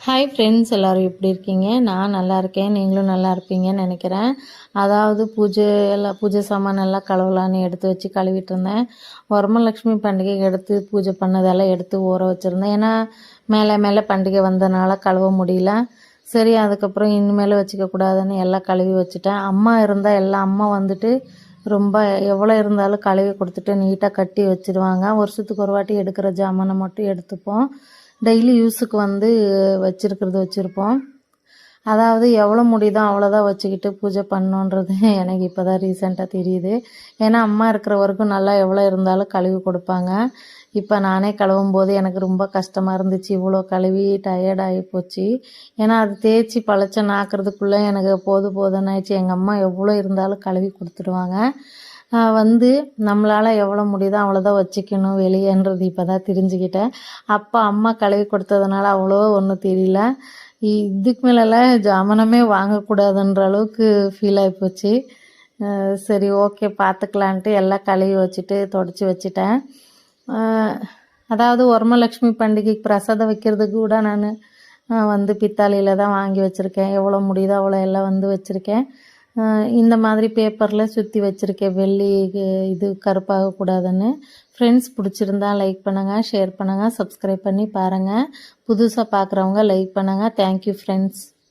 Hi friends, எல்லோரும் எப்படி இருக்கீங்க? நான் நல்லா இருக்கேன். நீங்களும் நல்லா இருப்பீங்கன்னு நினைக்கிறேன். அதாவது பூஜை சாமான் எல்லாம் கழுவலான்னு எடுத்து வச்சு கழுவிட்டு இருந்தேன். வரமலட்சுமி பண்டிகைக்கு எடுத்து பூஜை பண்ணதெல்லாம் எடுத்து ஊற வச்சுருந்தேன். ஏன்னா மேலே மேலே பண்டிகை வந்தனால கழுவ முடியல. சரி, அதுக்கப்புறம் இனிமேல் வச்சுக்கக்கூடாதுன்னு எல்லாம் கழுவி வச்சுட்டேன். அம்மா இருந்தால் அம்மா வந்துட்டு ரொம்ப எவ்வளோ இருந்தாலும் கழுவி கொடுத்துட்டு நீட்டாக கட்டி வச்சுருவாங்க. வருஷத்துக்கு ஒரு வாட்டி எடுக்கிற ஜாமானை மட்டும் எடுத்துப்போம். டெய்லி யூஸுக்கு வச்சுருப்போம். அதாவது எவ்வளோ முடியுதோ அவ்வளோதான் வச்சுக்கிட்டு பூஜை பண்ணணுன்றது எனக்கு இப்போ தான் ரீசெண்டாக தெரியுது. ஏன்னா அம்மா இருக்கிற வரைக்கும் நல்லா எவ்வளோ இருந்தாலும் கழுவி கொடுப்பாங்க. இப்போ நானே கழுவும் போது எனக்கு ரொம்ப கஷ்டமாக இருந்துச்சு. இவ்வளோ கழுவி டயர்டாகி போச்சு. ஏன்னா அது தேய்ச்சி பழச்ச நாக்கிறதுக்குள்ளே எனக்கு போதும்னு ஆயிடுச்சு. எங்கள் அம்மா எவ்வளோ இருந்தாலும் கழுவி கொடுத்துடுவாங்க. நம்மளால் எவ்வளோ முடியுதோ அவ்வளோதான் வச்சுக்கணும் வெளியேன்றது இப்போ தான் தெரிஞ்சுக்கிட்டேன். அப்போ அம்மா கழுவி கொடுத்ததுனால அவ்வளோ ஒன்றும் தெரியல. இதுக்கு மேலெல்லாம் ஜாமானமே வாங்கக்கூடாதுன்ற அளவுக்கு ஃபீல் ஆகிப்போச்சு. சரி, ஓகே, பார்த்துக்கலான்ட்டு எல்லாம் கழுவி வச்சுட்டு தொடச்சி வச்சுட்டேன். அதாவது வரமலட்சுமி பண்டிகைக்கு பிரசாதம் வைக்கிறதுக்கு கூட நான் பித்தாளியில் தான் வாங்கி வச்சுருக்கேன். எவ்வளோ முடியுதோ அவ்வளோ எல்லாம் வச்சுருக்கேன். இந்த மாதிரி பேப்பரில் சுற்றி வச்சுருக்கேன், வெள்ளி இது கருப்பாகக்கூடாதுன்னு. ஃப்ரெண்ட்ஸ், பிடிச்சிருந்தா லைக் பண்ணுங்கள், ஷேர் பண்ணுங்கள், சப்ஸ்கிரைப் பண்ணி பாருங்கள். புதுசாக பார்க்குறவங்க லைக் பண்ணுங்கள். Thank you friends.